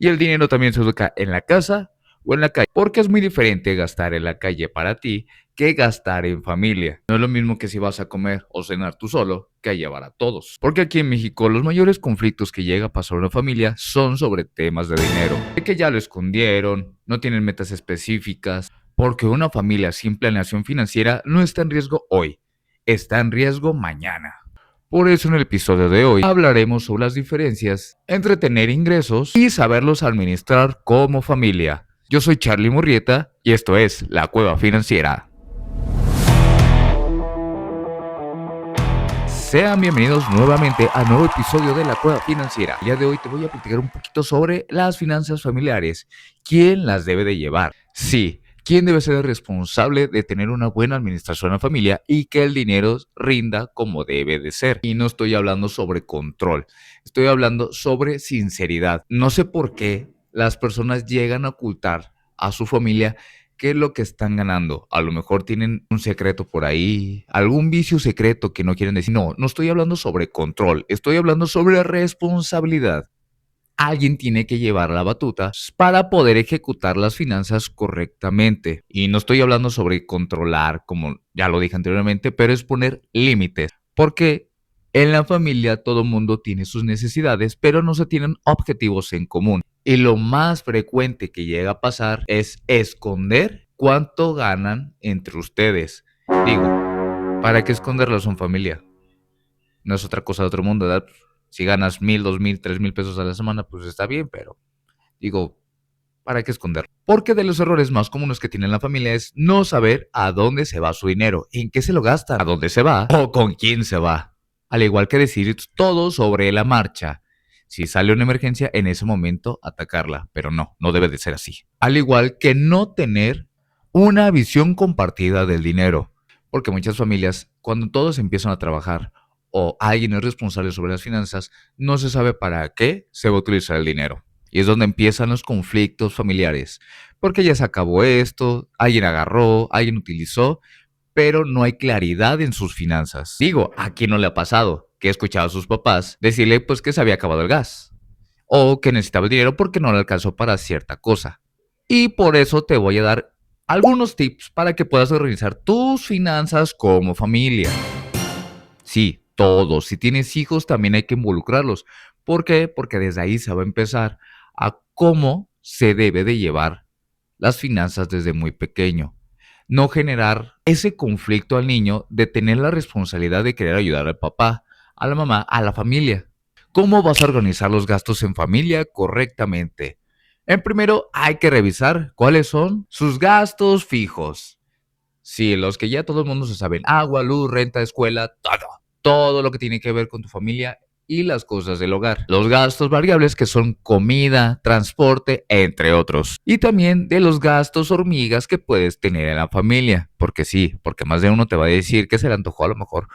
Y el dinero también se educa en la casa o en la calle, porque es muy diferente gastar en la calle para ti que gastar en familia. No es lo mismo que si vas a comer o cenar tú solo que a llevar a todos. Porque aquí en México los mayores conflictos que llega a pasar una familia son sobre temas de dinero. De que ya lo escondieron, no tienen metas específicas, porque una familia sin planeación financiera no está en riesgo hoy, está en riesgo mañana. Por eso en el episodio de hoy hablaremos sobre las diferencias entre tener ingresos y saberlos administrar como familia. Yo soy Charlie Murrieta y esto es La Cueva Financiera. Sean bienvenidos nuevamente a nuevo episodio de La Cueva Financiera. El día de hoy te voy a platicar un poquito sobre las finanzas familiares. ¿Quién las debe de llevar? Sí. ¿Quién debe ser el responsable de tener una buena administración en la familia y que el dinero rinda como debe de ser? Y no estoy hablando sobre control, estoy hablando sobre sinceridad. No sé por qué las personas llegan a ocultar a su familia qué es lo que están ganando. A lo mejor tienen un secreto por ahí, algún vicio secreto que no quieren decir. No, no estoy hablando sobre control, estoy hablando sobre responsabilidad. Alguien tiene que llevar la batuta para poder ejecutar las finanzas correctamente. Y no estoy hablando sobre controlar, como ya lo dije anteriormente, pero es poner límites. Porque en la familia todo mundo tiene sus necesidades, pero no se tienen objetivos en común. Y lo más frecuente que llega a pasar es esconder cuánto ganan entre ustedes. Digo, ¿para qué esconderlos en familia? No es otra cosa de otro mundo, ¿verdad? Si ganas 1,000, 2,000, 3,000 pesos a la semana, pues está bien, pero digo, ¿para qué esconderlo? Porque de los errores más comunes que tiene la familia es no saber a dónde se va su dinero, en qué se lo gasta, a dónde se va o con quién se va. Al igual que decir todo sobre la marcha. Si sale una emergencia, en ese momento atacarla, pero no, no debe de ser así. Al igual que no tener una visión compartida del dinero, porque muchas familias, cuando todos empiezan a trabajar o alguien es responsable sobre las finanzas, no se sabe para qué se va a utilizar el dinero. Y es donde empiezan los conflictos familiares, porque ya se acabó esto, alguien agarró, alguien utilizó, pero no hay claridad en sus finanzas. Digo, ¿a quién no le ha pasado que he escuchado a sus papás decirle pues que se había acabado el gas o que necesitaba el dinero porque no le alcanzó para cierta cosa? Y por eso te voy a dar algunos tips para que puedas organizar tus finanzas como familia. Sí, todos. Si tienes hijos, también hay que involucrarlos. ¿Por qué? Porque desde ahí se va a empezar a cómo se debe de llevar las finanzas desde muy pequeño. No generar ese conflicto al niño de tener la responsabilidad de querer ayudar al papá, a la mamá, a la familia. ¿Cómo vas a organizar los gastos en familia correctamente? En primero, hay que revisar cuáles son sus gastos fijos. Sí, los que ya todo el mundo se saben, agua, luz, renta, escuela, todo lo que tiene que ver con tu familia y las cosas del hogar. Los gastos variables que son comida, transporte, entre otros. Y también de los gastos hormigas que puedes tener en la familia. Porque sí, porque más de uno te va a decir que se le antojó a lo mejor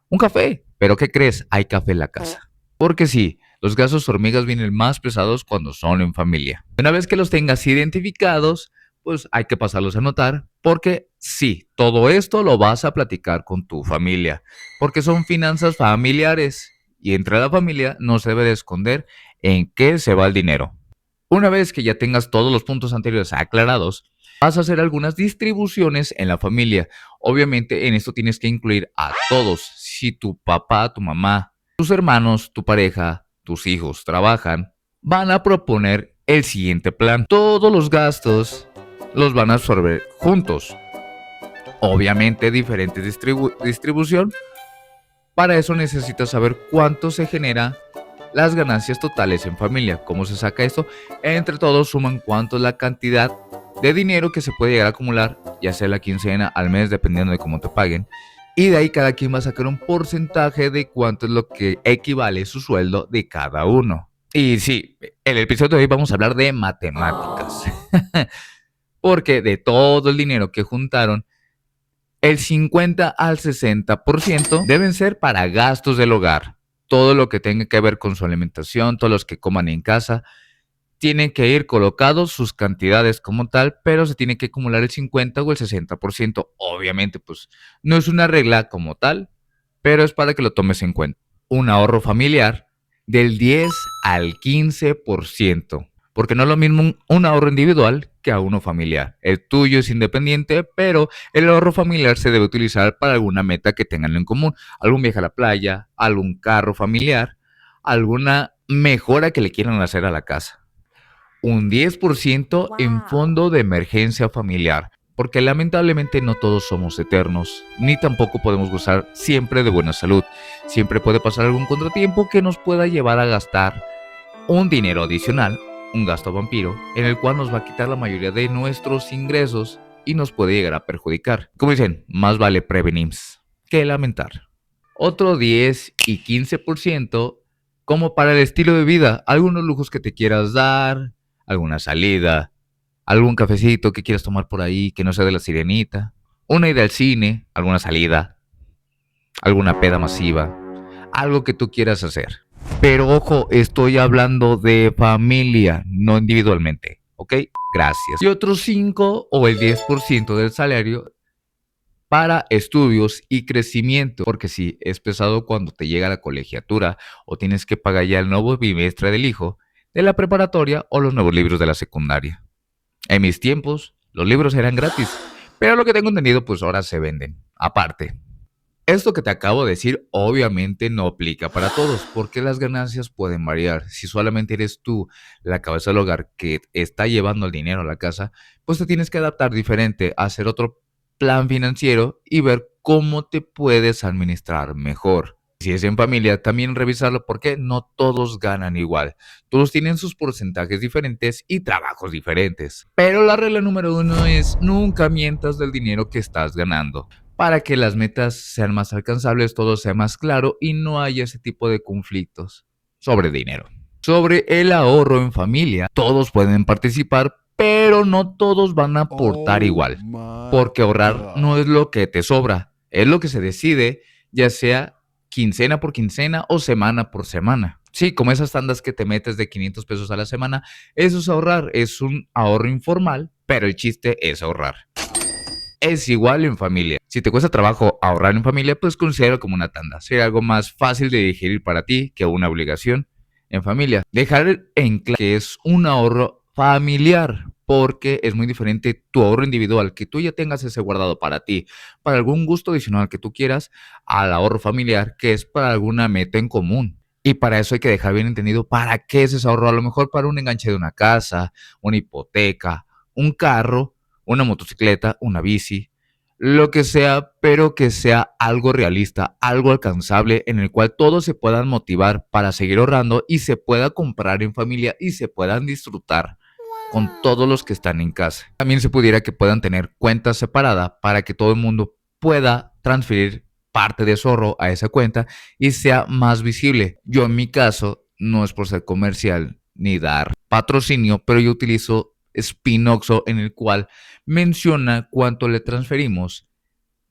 un café. Pero ¿qué crees? Hay café en la casa. Porque sí, los gastos hormigas vienen más pesados cuando son en familia. Una vez que los tengas identificados, pues hay que pasarlos a notar, porque sí, todo esto lo vas a platicar con tu familia, porque son finanzas familiares y entre la familia no se debe de esconder en qué se va el dinero. Una vez que ya tengas todos los puntos anteriores aclarados, vas a hacer algunas distribuciones en la familia. Obviamente en esto tienes que incluir a todos. Si tu papá, tu mamá, tus hermanos, tu pareja, tus hijos trabajan, van a proponer el siguiente plan. Todos los gastos los van a absorber juntos. Obviamente diferente distribución. Para eso necesitas saber cuánto se genera las ganancias totales en familia. ¿Cómo se saca esto? Entre todos suman cuánto es la cantidad de dinero que se puede llegar a acumular, ya sea la quincena, al mes, dependiendo de cómo te paguen. Y de ahí cada quien va a sacar un porcentaje de cuánto es lo que equivale su sueldo de cada uno. Y sí, en el episodio de hoy vamos a hablar de matemáticas. Porque de todo el dinero que juntaron, el 50 al 60% deben ser para gastos del hogar. Todo lo que tenga que ver con su alimentación, todos los que coman en casa, tienen que ir colocados sus cantidades como tal, pero se tiene que acumular el 50 o el 60%. Obviamente, pues no es una regla como tal, pero es para que lo tomes en cuenta. Un ahorro familiar del 10 al 15%. Porque no es lo mismo un ahorro individual que a uno familiar. El tuyo es independiente, pero el ahorro familiar se debe utilizar para alguna meta que tengan en común. Algún viaje a la playa, algún carro familiar, alguna mejora que le quieran hacer a la casa. Un 10% en Wow. fondo de emergencia familiar, porque lamentablemente no todos somos eternos, ni tampoco podemos gozar siempre de buena salud. Siempre puede pasar algún contratiempo que nos pueda llevar a gastar un dinero adicional, un gasto vampiro, en el cual nos va a quitar la mayoría de nuestros ingresos y nos puede llegar a perjudicar. Como dicen, más vale prevenir que lamentar. Otro 10 y 15% como para el estilo de vida, algunos lujos que te quieras dar, alguna salida, algún cafecito que quieras tomar por ahí que no sea de la sirenita, una ida al cine, alguna salida, alguna peda masiva, algo que tú quieras hacer. Pero ojo, estoy hablando de familia, no individualmente, ¿ok? Gracias. Y otros 5 o el 10% del salario para estudios y crecimiento, porque sí, es pesado cuando te llega la colegiatura o tienes que pagar ya el nuevo bimestre del hijo, de la preparatoria o los nuevos libros de la secundaria. En mis tiempos, los libros eran gratis, pero lo que tengo entendido, pues ahora se venden, aparte. Esto que te acabo de decir obviamente no aplica para todos, porque las ganancias pueden variar. Si solamente eres tú la cabeza del hogar que está llevando el dinero a la casa, pues te tienes que adaptar diferente, a hacer otro plan financiero y ver cómo te puedes administrar mejor. Si es en familia, también revisarlo porque no todos ganan igual. Todos tienen sus porcentajes diferentes y trabajos diferentes. Pero la regla número 1 es nunca mientas del dinero que estás ganando para que las metas sean más alcanzables, todo sea más claro y no haya ese tipo de conflictos sobre dinero. Sobre el ahorro en familia, todos pueden participar, pero no todos van a aportar Oh igual, my porque ahorrar no es God. lo que te sobra, es lo que se decide, ya sea quincena por quincena o semana por semana. Sí, como esas tandas que te metes de 500 pesos a la semana, eso es ahorrar, es un ahorro informal, pero el chiste es ahorrar. Es igual en familia. Si te cuesta trabajo ahorrar en familia, pues considero como una tanda. Sería algo más fácil de digerir para ti que una obligación en familia. Dejar en claro que es un ahorro familiar, porque es muy diferente tu ahorro individual, que tú ya tengas ese guardado para ti, para algún gusto adicional que tú quieras, al ahorro familiar, que es para alguna meta en común. Y para eso hay que dejar bien entendido para qué es ese ahorro. A lo mejor para un enganche de una casa, una hipoteca, un carro, una motocicleta, una bici, lo que sea, pero que sea algo realista, algo alcanzable en el cual todos se puedan motivar para seguir ahorrando y se pueda comprar en familia y se puedan disfrutar con todos los que están en casa. También se pudiera que puedan tener cuentas separadas para que todo el mundo pueda transferir parte de su ahorro a esa cuenta y sea más visible. Yo en mi caso, no es por ser comercial ni dar patrocinio, pero yo utilizo Spinoxo en el cual menciona cuánto le transferimos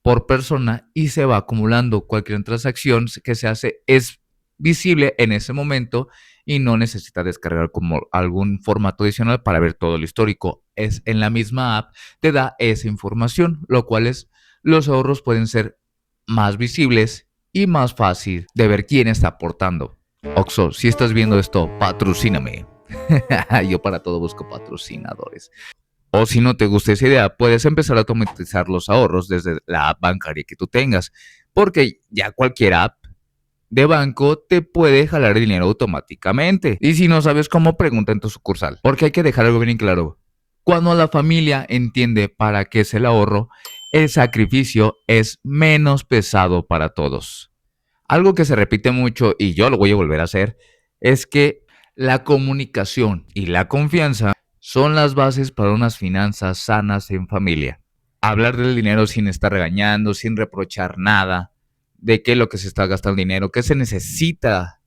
por persona y se va acumulando. Cualquier transacción que se hace es visible en ese momento y no necesita descargar como algún formato adicional para ver todo el histórico. Es en la misma app, te da esa información, lo cual es, los ahorros pueden ser más visibles y más fácil de ver quién está aportando. Oxo, si estás viendo esto, patrocíname. Yo para todo busco patrocinadores. O si no te gusta esa idea, puedes empezar a automatizar los ahorros desde la app bancaria que tú tengas, porque ya cualquier app de banco te puede jalar el dinero automáticamente. Y si no sabes cómo, pregunta en tu sucursal, porque hay que dejar algo bien claro. Cuando la familia entiende para qué es el ahorro, el sacrificio es menos pesado para todos. Algo que se repite mucho y yo lo voy a volver a hacer es que la comunicación y la confianza son las bases para unas finanzas sanas en familia. Hablar del dinero sin estar regañando, sin reprochar nada, de qué es lo que se está gastando el dinero, qué se necesita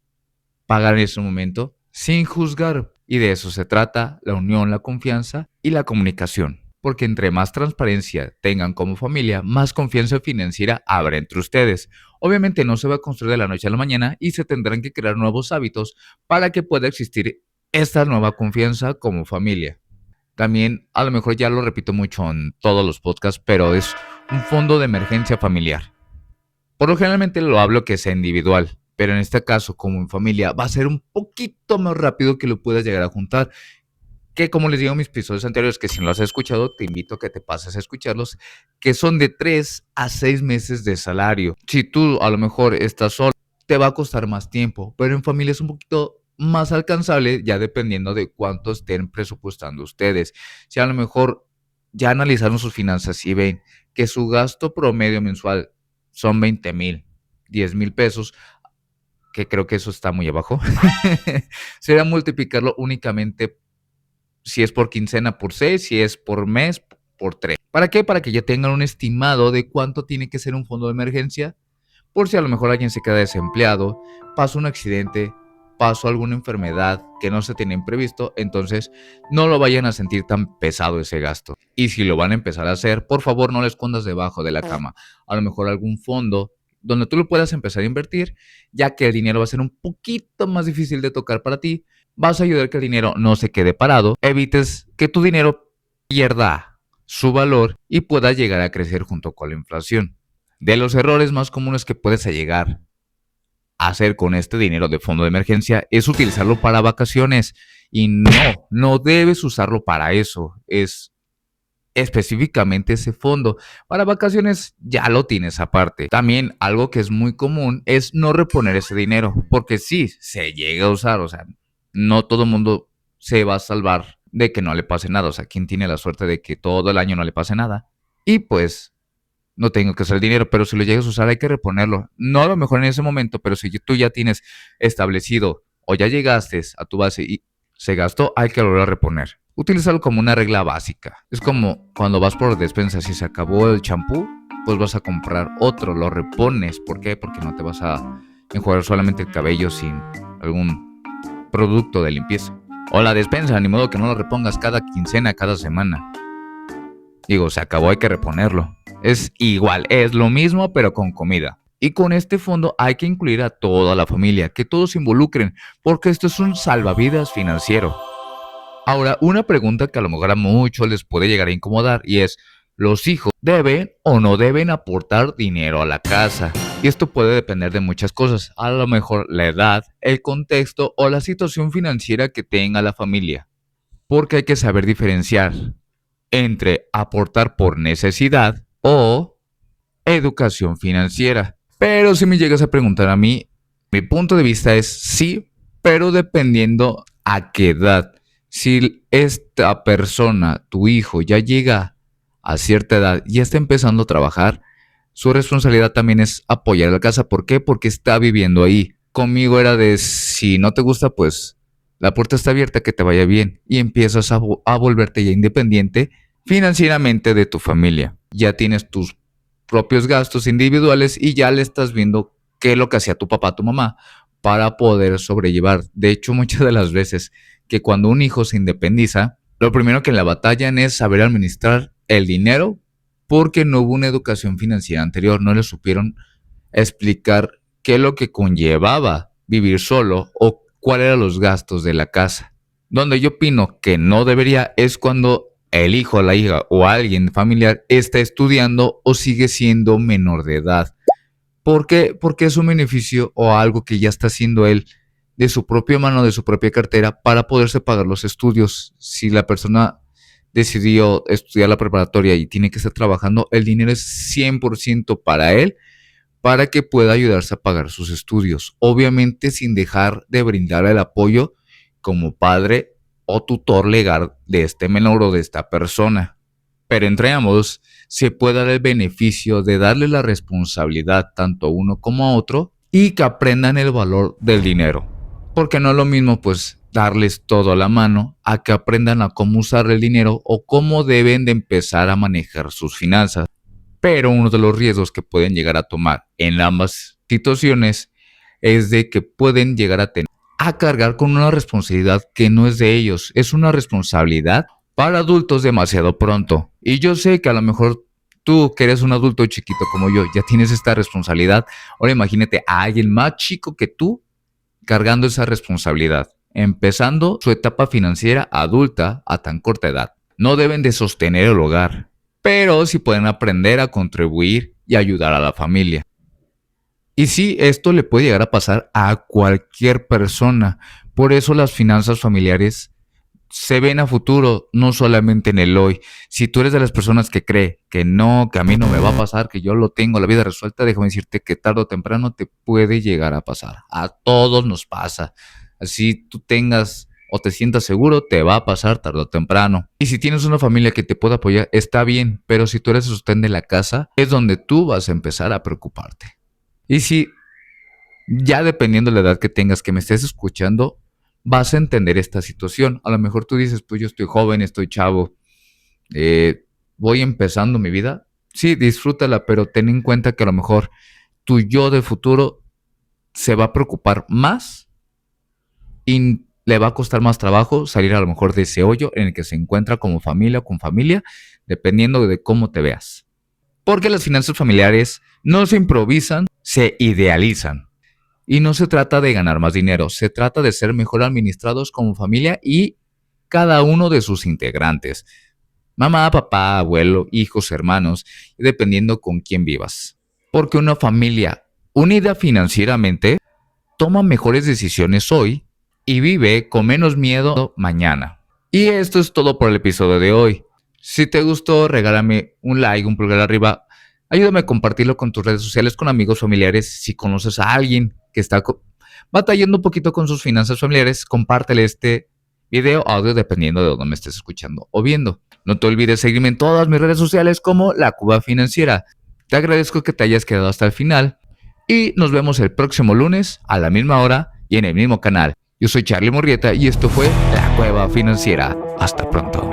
pagar en ese momento, sin juzgar. Y de eso se trata la unión, la confianza y la comunicación. Porque entre más transparencia tengan como familia, más confianza financiera habrá entre ustedes. Obviamente no se va a construir de la noche a la mañana y se tendrán que crear nuevos hábitos para que pueda existir esta nueva confianza como familia. También, a lo mejor ya lo repito mucho en todos los podcasts, pero es un fondo de emergencia familiar. Por lo generalmente lo hablo que sea individual, pero en este caso, como en familia, va a ser un poquito más rápido que lo puedas llegar a juntar. que como les digo en mis episodios anteriores, que si no los has escuchado, te invito a que te pases a escucharlos, que son de 3 a 6 meses de salario. Si tú a lo mejor estás solo, te va a costar más tiempo, pero en familia es un poquito más alcanzable, ya dependiendo de cuánto estén presupuestando ustedes. Si a lo mejor ya analizaron sus finanzas y ven que su gasto promedio mensual son 20,000, 10,000 pesos, que creo que eso está muy abajo, sería multiplicarlo únicamente si es por quincena por 6, si es por mes por 3. ¿Para qué? Para que ya tengan un estimado de cuánto tiene que ser un fondo de emergencia, por si a lo mejor alguien se queda desempleado, pasa un accidente, pasó alguna enfermedad que no se tenía previsto, entonces no lo vayan a sentir tan pesado ese gasto. Y si lo van a empezar a hacer, por favor no lo escondas debajo de la cama. A lo mejor algún fondo donde tú lo puedas empezar a invertir, ya que el dinero va a ser un poquito más difícil de tocar para ti. Vas a ayudar a que el dinero no se quede parado, evites que tu dinero pierda su valor y pueda llegar a crecer junto con la inflación. De los errores más comunes que puedes llegar a hacer con este dinero de fondo de emergencia es utilizarlo para vacaciones. Y no debes usarlo para eso. Es específicamente ese fondo. Para vacaciones ya lo tienes aparte. También algo que es muy común es no reponer ese dinero. Porque sí, se llega a usar. O sea, no todo el mundo se va a salvar de que no le pase nada. O sea, ¿quién tiene la suerte de que todo el año no le pase nada? Y pues no tengo que hacer dinero, pero si lo llegas a usar hay que reponerlo. No a lo mejor en ese momento, pero si tú ya tienes establecido o ya llegaste a tu base y se gastó, hay que volver a reponer. Utilízalo como una regla básica. Es como cuando vas por despensa, si se acabó el champú, pues vas a comprar otro, lo repones. ¿Por qué? Porque no te vas a enjuagar solamente el cabello sin algún producto de limpieza. O la despensa, ni modo que no lo repongas cada quincena, cada semana. Digo, se acabó, hay que reponerlo. Es igual, es lo mismo, pero con comida. Y con este fondo hay que incluir a toda la familia, que todos se involucren, porque esto es un salvavidas financiero. Ahora, una pregunta que a lo mejor a muchos les puede llegar a incomodar y es, ¿los hijos deben o no deben aportar dinero a la casa? Y esto puede depender de muchas cosas, a lo mejor la edad, el contexto o la situación financiera que tenga la familia. Porque hay que saber diferenciar entre aportar por necesidad o educación financiera. Pero si me llegas a preguntar a mí, mi punto de vista es sí, pero dependiendo a qué edad. Si esta persona, tu hijo, ya llega a cierta edad y ya está empezando a trabajar, su responsabilidad también es apoyar a la casa. ¿Por qué? Porque está viviendo ahí. Conmigo era de si no te gusta, pues la puerta está abierta, que te vaya bien. Y empiezas a volverte ya independiente financieramente de tu familia. Ya tienes tus propios gastos individuales y ya le estás viendo qué es lo que hacía tu papá, tu mamá, para poder sobrellevar. De hecho, muchas de las veces que cuando un hijo se independiza, lo primero que le batallan es saber administrar el dinero porque no hubo una educación financiera anterior, no le supieron explicar qué es lo que conllevaba vivir solo o cuáles eran los gastos de la casa. Donde yo opino que no debería es cuando el hijo, la hija o alguien familiar está estudiando o sigue siendo menor de edad. ¿Por qué? Porque es un beneficio o algo que ya está haciendo él de su propia mano, de su propia cartera, para poderse pagar los estudios. Si la persona decidió estudiar la preparatoria y tiene que estar trabajando, el dinero es 100% para él, para que pueda ayudarse a pagar sus estudios. Obviamente sin dejar de brindar el apoyo como padre o tutor legal de este menor o de esta persona. Pero entre ambos se puede dar el beneficio de darle la responsabilidad tanto a uno como a otro y que aprendan el valor del dinero. Porque no es lo mismo pues darles todo a la mano a que aprendan a cómo usar el dinero o cómo deben de empezar a manejar sus finanzas. Pero uno de los riesgos que pueden llegar a tomar en ambas situaciones es de que pueden llegar a cargar con una responsabilidad que no es de ellos, es una responsabilidad para adultos demasiado pronto. Y yo sé que a lo mejor tú, que eres un adulto chiquito como yo, ya tienes esta responsabilidad. Ahora imagínate a alguien más chico que tú cargando esa responsabilidad, empezando su etapa financiera adulta a tan corta edad. No deben de sostener el hogar, pero sí pueden aprender a contribuir y ayudar a la familia. Y sí, esto le puede llegar a pasar a cualquier persona. Por eso las finanzas familiares se ven a futuro, no solamente en el hoy. Si tú eres de las personas que cree que no, que a mí no me va a pasar, que yo lo tengo la vida resuelta, déjame decirte que tarde o temprano te puede llegar a pasar. A todos nos pasa. Así tú tengas o te sientas seguro, te va a pasar tarde o temprano. Y si tienes una familia que te pueda apoyar, está bien, pero si tú eres el sostén de la casa, es donde tú vas a empezar a preocuparte. Y si ya dependiendo de la edad que tengas, que me estés escuchando, vas a entender esta situación. A lo mejor tú dices, pues yo estoy joven, estoy chavo, voy empezando mi vida. Sí, disfrútala, pero ten en cuenta que a lo mejor tu yo de futuro se va a preocupar más y le va a costar más trabajo salir a lo mejor de ese hoyo en el que se encuentra como familia o con familia, dependiendo de cómo te veas. Porque las finanzas familiares no se improvisan, se idealizan. Y no se trata de ganar más dinero, se trata de ser mejor administrados como familia y cada uno de sus integrantes. Mamá, papá, abuelo, hijos, hermanos, dependiendo con quién vivas. Porque una familia unida financieramente toma mejores decisiones hoy y vive con menos miedo mañana. Y esto es todo por el episodio de hoy. Si te gustó, regálame un like, un pulgar arriba. Ayúdame a compartirlo con tus redes sociales, con amigos, familiares. Si conoces a alguien que está batallando un poquito con sus finanzas familiares, compártele este video, audio, dependiendo de dónde me estés escuchando o viendo. No te olvides seguirme en todas mis redes sociales como La Cueva Financiera. Te agradezco que te hayas quedado hasta el final y nos vemos el próximo lunes a la misma hora y en el mismo canal. Yo soy Charlie Murrieta y esto fue La Cueva Financiera. Hasta pronto.